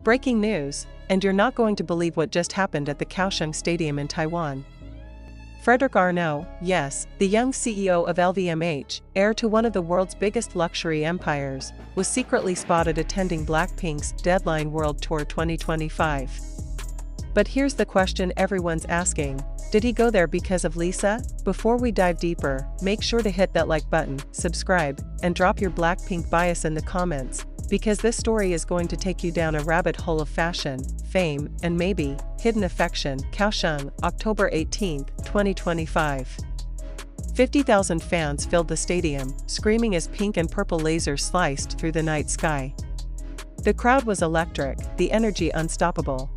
Breaking news, and you're not going to believe what just happened at the Kaohsiung Stadium in Taiwan. Fredrick Arnault, yes, the young CEO of LVMH, heir to one of the world's biggest luxury empires, was secretly spotted attending BLACKPINK's Deadline World Tour 2025. But here's the question everyone's asking: did he go there because of Lisa? Before we dive deeper, make sure to hit that like button, subscribe, and drop your BLACKPINK bias in the comments, because this story is going to take you down a rabbit hole of fashion, fame, and maybe hidden affection. Kaohsiung, October 18, 2025. 50,000 fans filled the stadium, screaming as pink and purple lasers sliced through the night sky. The crowd was electric, the energy unstoppable.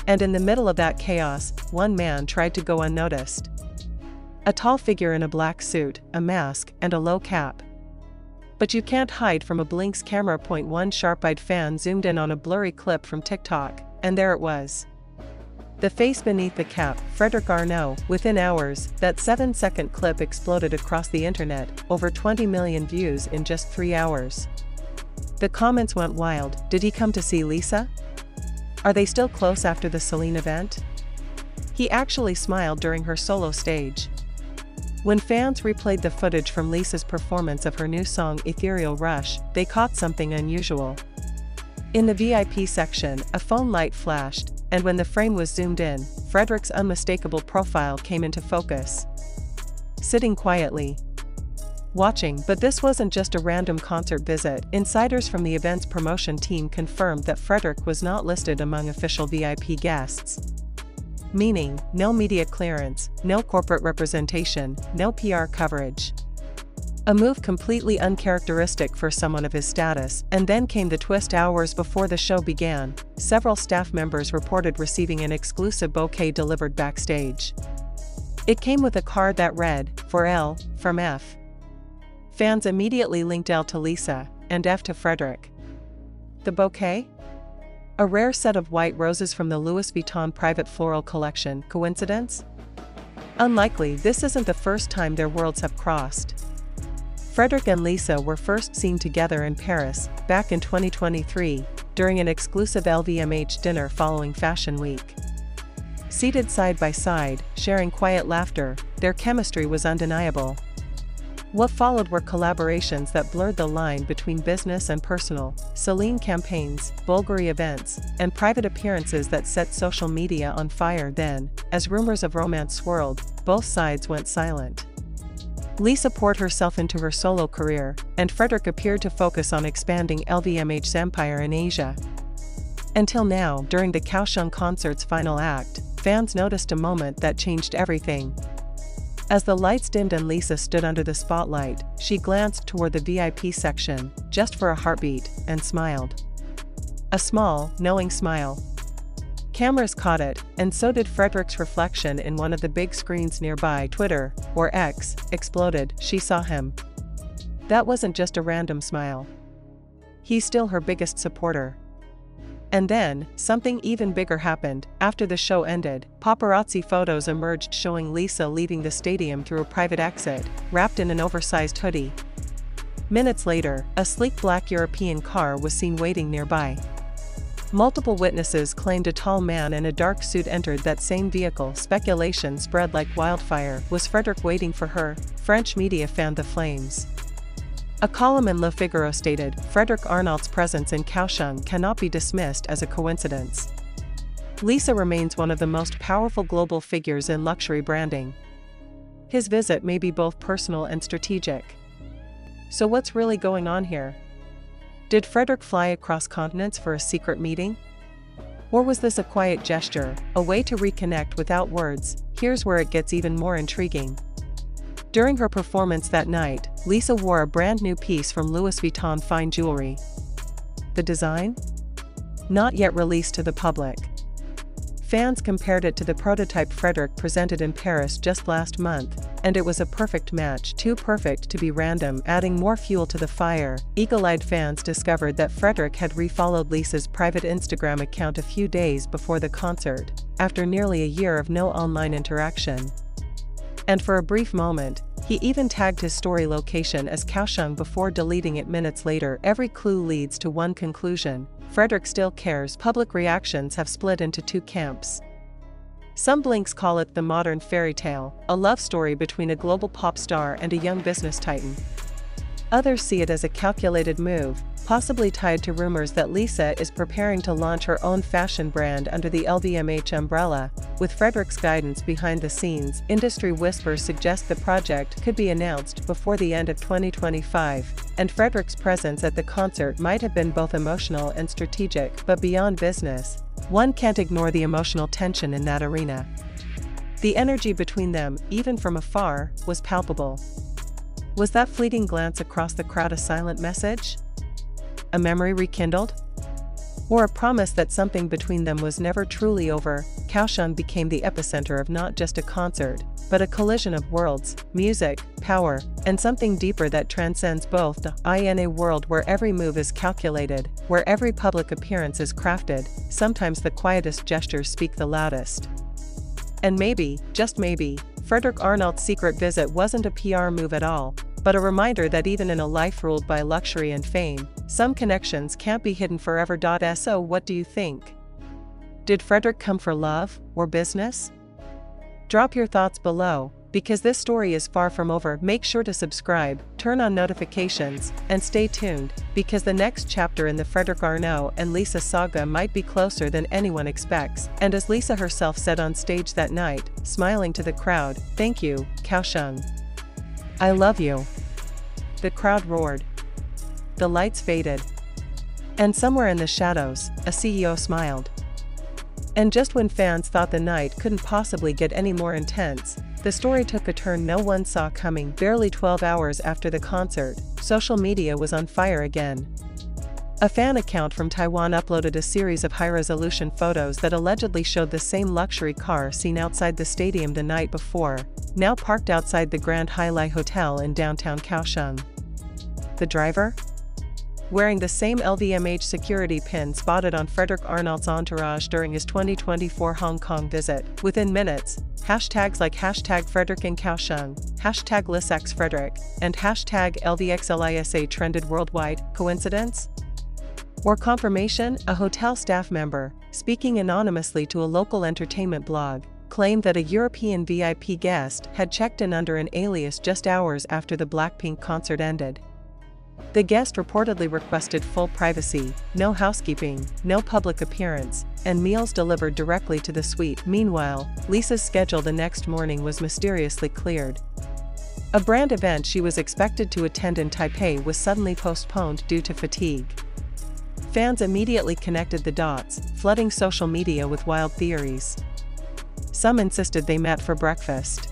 And in the middle of that chaos, one man tried to go unnoticed. A tall figure in a black suit, a mask, and a low cap. But you can't hide from a Blink's camera. One sharp-eyed fan zoomed in on a blurry clip from TikTok, and there it was. The face beneath the cap, Fredrick Arnault. Within hours, that 7-second clip exploded across the internet, over 20 million views in just 3 hours. The comments went wild. Did he come to see Lisa? Are they still close after the Celine event? He actually smiled during her solo stage. When fans replayed the footage from Lisa's performance of her new song Ethereal Rush, they caught something unusual. In the VIP section, a phone light flashed, and when the frame was zoomed in, Fredrick's unmistakable profile came into focus. Sitting quietly, watching. But this wasn't just a random concert visit. Insiders from the event's promotion team confirmed that Fredrick was not listed among official VIP guests. Meaning, no media clearance, no corporate representation, no PR coverage. A move completely uncharacteristic for someone of his status. And then came the twist. Hours before the show began, several staff members reported receiving an exclusive bouquet delivered backstage. It came with a card that read, "For L, from F." Fans immediately linked L to Lisa, and F to Fredrick. The bouquet? A rare set of white roses from the Louis Vuitton private floral collection. Coincidence? Unlikely. This isn't the first time their worlds have crossed. Fredrick and Lisa were first seen together in Paris, back in 2023, during an exclusive LVMH dinner following Fashion Week. Seated side by side, sharing quiet laughter, their chemistry was undeniable. What followed were collaborations that blurred the line between business and personal: Celine campaigns, Bulgari events, and private appearances that set social media on fire. Then, as rumors of romance swirled, both sides went silent. Lisa poured herself into her solo career, and Fredrick appeared to focus on expanding LVMH's empire in Asia. Until now, during the Kaohsiung concert's final act, fans noticed a moment that changed everything. As the lights dimmed and Lisa stood under the spotlight, she glanced toward the VIP section, just for a heartbeat, and smiled. A small, knowing smile. Cameras caught it, and so did Fredrick's reflection in one of the big screens nearby. Twitter, or X, exploded. She saw him. That wasn't just a random smile. He's still her biggest supporter. And then, something even bigger happened. After the show ended, paparazzi photos emerged showing Lisa leaving the stadium through a private exit, wrapped in an oversized hoodie. Minutes later, a sleek black European car was seen waiting nearby. Multiple witnesses claimed a tall man in a dark suit entered that same vehicle. Speculation spread like wildfire. Was Fredrick waiting for her? French media fanned the flames. A column in Le Figaro stated, Fredrick Arnault's presence in Kaohsiung cannot be dismissed as a coincidence. Lisa remains one of the most powerful global figures in luxury branding. His visit may be both personal and strategic. So what's really going on here? Did Fredrick fly across continents for a secret meeting? Or was this a quiet gesture, a way to reconnect without words? Here's where it gets even more intriguing. During her performance that night, Lisa wore a brand new piece from Louis Vuitton fine jewelry. The design? Not yet released to the public. Fans compared it to the prototype Fredrick presented in Paris just last month, and it was a perfect match. Too perfect to be random. Adding more fuel to the fire, eagle-eyed fans discovered that Fredrick had refollowed Lisa's private Instagram account a few days before the concert, after nearly a year of no online interaction. And for a brief moment, he even tagged his story location as Kaohsiung before deleting it minutes later. Every clue leads to one conclusion: Fredrick still cares. Public reactions have split into two camps. Some blinks call it the modern fairy tale, a love story between a global pop star and a young business titan. Others see it as a calculated move, possibly tied to rumors that Lisa is preparing to launch her own fashion brand under the LVMH umbrella. With Fredrick's guidance behind the scenes, industry whispers suggest the project could be announced before the end of 2025, and Fredrick's presence at the concert might have been both emotional and strategic. But beyond business, one can't ignore the emotional tension in that arena. The energy between them, even from afar, was palpable. Was that fleeting glance across the crowd a silent message? A memory rekindled? Or a promise that something between them was never truly over? Kaohsiung became the epicenter of not just a concert, but a collision of worlds, music, power, and something deeper that transcends both. In a world where every move is calculated, where every public appearance is crafted, sometimes the quietest gestures speak the loudest. And maybe, just maybe, Fredrick Arnault's secret visit wasn't a PR move at all, but a reminder that even in a life ruled by luxury and fame, some connections can't be hidden forever. So what do you think? Did Fredrick come for love, or business? Drop your thoughts below, because this story is far from over. Make sure to subscribe, turn on notifications, and stay tuned, because the next chapter in the Fredrick Arnault and Lisa saga might be closer than anyone expects. And as Lisa herself said on stage that night, smiling to the crowd, "Thank you, Kaohsiung. I love you." The crowd roared. The lights faded. And somewhere in the shadows, a CEO smiled. And just when fans thought the night couldn't possibly get any more intense, the story took a turn no one saw coming. Barely 12 hours after the concert, social media was on fire again. A fan account from Taiwan uploaded a series of high-resolution photos that allegedly showed the same luxury car seen outside the stadium the night before, now parked outside the Grand High Hotel in downtown Kaohsiung. The driver? Wearing the same LVMH security pin spotted on Fredrick Arnault's entourage during his 2024 Hong Kong visit. Within minutes, hashtags like #Fredrick in Kaohsiung, #LisXFredrick, and #LVXLISA trended worldwide. Coincidence? Or confirmation? A hotel staff member, speaking anonymously to a local entertainment blog, claimed that a European VIP guest had checked in under an alias just hours after the BLACKPINK concert ended. The guest reportedly requested full privacy, no housekeeping, no public appearance, and meals delivered directly to the suite. Meanwhile, Lisa's schedule the next morning was mysteriously cleared. A brand event she was expected to attend in Taipei was suddenly postponed due to fatigue. Fans immediately connected the dots, flooding social media with wild theories. Some insisted they met for breakfast.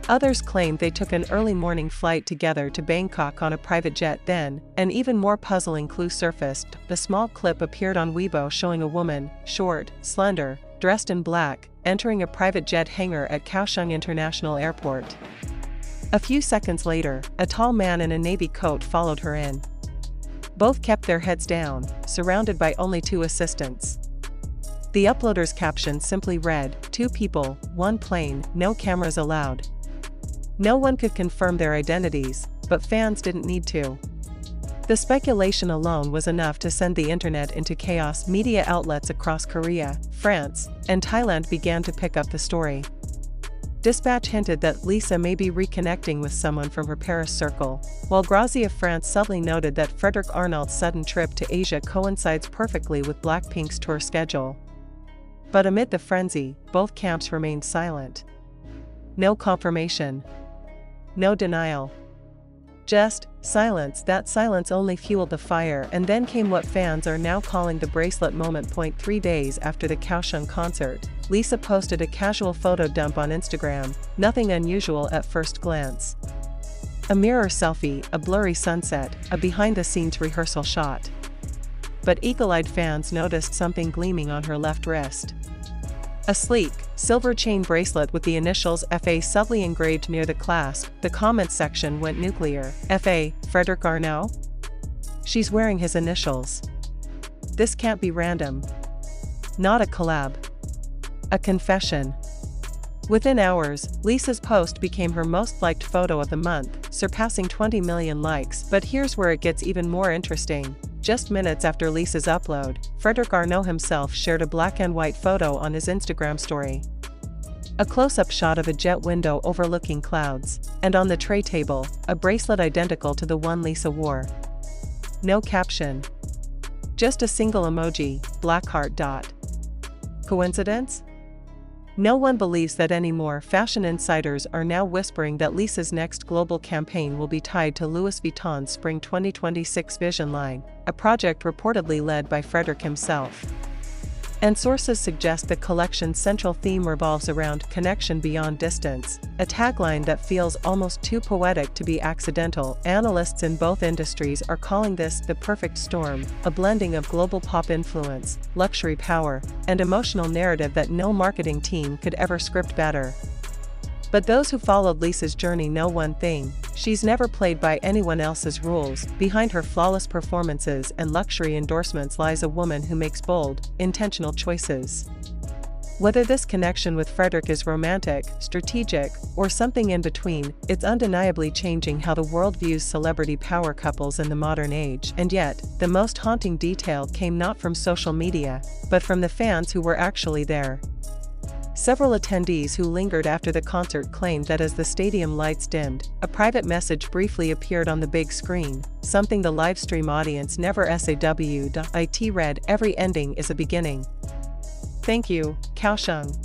Others claimed they took an early morning flight together to Bangkok on a private jet. Then, an even more puzzling clue surfaced. The small clip appeared on Weibo showing a woman, short, slender, dressed in black, entering a private jet hangar at Kaohsiung International Airport. A few seconds later, a tall man in a navy coat followed her in. Both kept their heads down, surrounded by only two assistants. The uploader's caption simply read, "Two people, one plane, no cameras allowed." No one could confirm their identities, but fans didn't need to. The speculation alone was enough to send the internet into chaos. Media outlets across Korea, France, and Thailand began to pick up the story. Dispatch hinted that Lisa may be reconnecting with someone from her Paris circle, while Grazia of France subtly noted that Fredrick Arnault's sudden trip to Asia coincides perfectly with BLACKPINK's tour schedule. But amid the frenzy, both camps remained silent. No confirmation. No denial. Just silence. That silence only fueled the fire, and then came what fans are now calling the Bracelet moment. 3 days after the Kaohsiung concert, Lisa posted a casual photo dump on Instagram, nothing unusual at first glance. A mirror selfie, a blurry sunset, a behind-the-scenes rehearsal shot. But eagle-eyed fans noticed something gleaming on her left wrist. A sleek, silver chain bracelet with the initials FA subtly engraved near the clasp. The comments section went nuclear. FA, Fredrick Arnault? She's wearing his initials. This can't be random. Not a collab. A confession. Within hours, Lisa's post became her most liked photo of the month, surpassing 20 million likes. But here's where it gets even more interesting. Just minutes after Lisa's upload, Fredrick Arnault himself shared a black and white photo on his Instagram story. A close-up shot of a jet window overlooking clouds, and on the tray table, a bracelet identical to the one Lisa wore. No caption. Just a single emoji, black heart dot. Coincidence? No one believes that anymore. Fashion insiders are now whispering that Lisa's next global campaign will be tied to Louis Vuitton's Spring 2026 Vision line, a project reportedly led by Fredrick himself. And sources suggest the collection's central theme revolves around connection beyond distance, a tagline that feels almost too poetic to be accidental. Analysts in both industries are calling this the perfect storm, a blending of global pop influence, luxury power, and emotional narrative that no marketing team could ever script better. But those who followed Lisa's journey know one thing: she's never played by anyone else's rules. Behind her flawless performances and luxury endorsements lies a woman who makes bold, intentional choices. Whether this connection with Fredrick is romantic, strategic, or something in between, it's undeniably changing how the world views celebrity power couples in the modern age. And yet, the most haunting detail came not from social media, but from the fans who were actually there. Several attendees who lingered after the concert claimed that as the stadium lights dimmed, a private message briefly appeared on the big screen, something the livestream audience never saw. It read, "Every ending is a beginning. Thank you, Kaohsiung."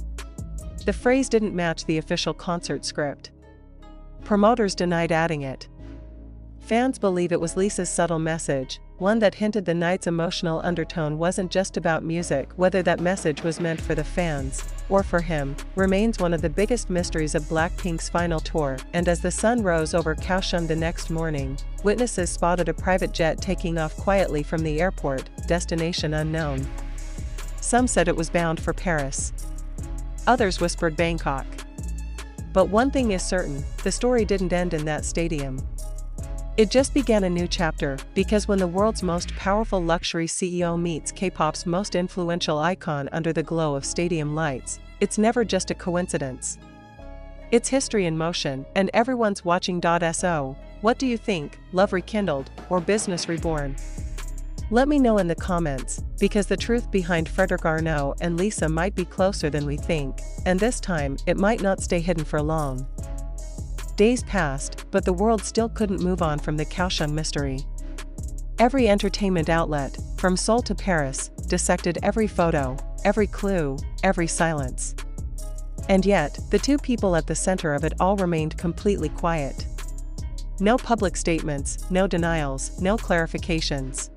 The phrase didn't match the official concert script. Promoters denied adding it. Fans believe it was Lisa's subtle message, one that hinted the night's emotional undertone wasn't just about music. Whether that message was meant for the fans, or for him, remains one of the biggest mysteries of BLACKPINK's final tour. And as the sun rose over Kaohsiung the next morning, witnesses spotted a private jet taking off quietly from the airport, destination unknown. Some said it was bound for Paris. Others whispered Bangkok. But one thing is certain: the story didn't end in that stadium. It just began a new chapter, because when the world's most powerful luxury CEO meets Kpop's most influential icon under the glow of stadium lights, it's never just a coincidence. It's history in motion, and everyone's watching. So, what do you think? Love rekindled, or business reborn? Let me know in the comments, because the truth behind Fredrick Arnault and Lisa might be closer than we think, and this time, it might not stay hidden for long. Days passed, but the world still couldn't move on from the Kaohsiung mystery. Every entertainment outlet, from Seoul to Paris, dissected every photo, every clue, every silence. And yet, the two people at the center of it all remained completely quiet. No public statements, no denials, no clarifications.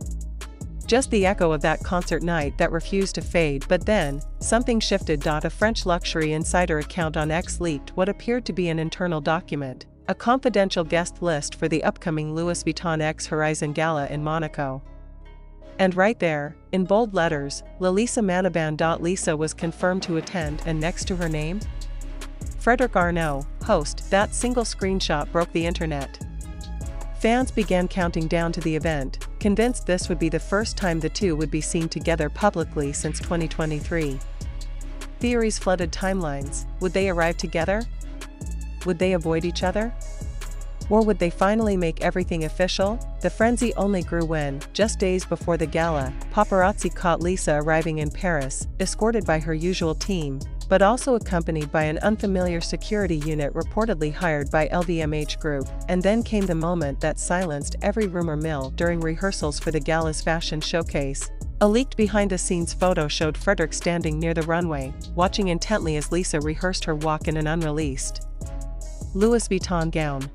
Just the echo of that concert night that refused to fade. But then, something shifted. A French luxury insider account on X leaked what appeared to be an internal document, a confidential guest list for the upcoming Louis Vuitton X Horizon Gala in Monaco. And right there, in bold letters, Lalisa Manaban. Lisa was confirmed to attend, and next to her name, Fredrick Arnault, host. That single screenshot broke the internet. Fans began counting down to the event, convinced this would be the first time the two would be seen together publicly since 2023. Theories flooded timelines. Would they arrive together? Would they avoid each other? Or would they finally make everything official? The frenzy only grew when, just days before the gala, paparazzi caught Lisa arriving in Paris, escorted by her usual team, but also accompanied by an unfamiliar security unit reportedly hired by LVMH Group. And then came the moment that silenced every rumor mill. During rehearsals for the gala's fashion showcase, a leaked behind-the-scenes photo showed Fredrick standing near the runway, watching intently as Lisa rehearsed her walk in an unreleased Louis Vuitton gown.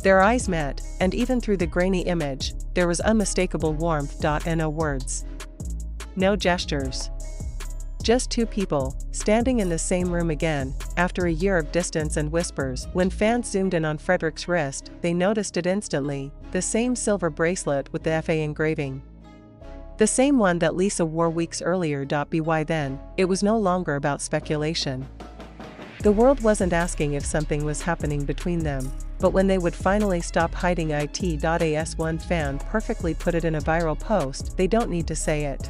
Their eyes met, and even through the grainy image, there was unmistakable warmth. No words. No gestures. Just two people, standing in the same room again, after a year of distance and whispers. When fans zoomed in on Fredrick's wrist, they noticed it instantly, the same silver bracelet with the FA engraving. The same one that Lisa wore weeks earlier. By then, it was no longer about speculation. The world wasn't asking if something was happening between them, but when they would finally stop hiding it. As one fan perfectly put it in a viral post, they don't need to say it.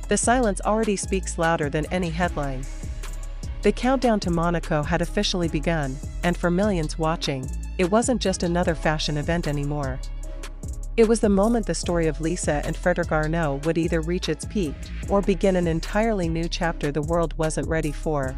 The silence already speaks louder than any headline. The countdown to Monaco had officially begun, and for millions watching, it wasn't just another fashion event anymore. It was the moment the story of Lisa and Fredrick Arnault would either reach its peak or begin an entirely new chapter the world wasn't ready for.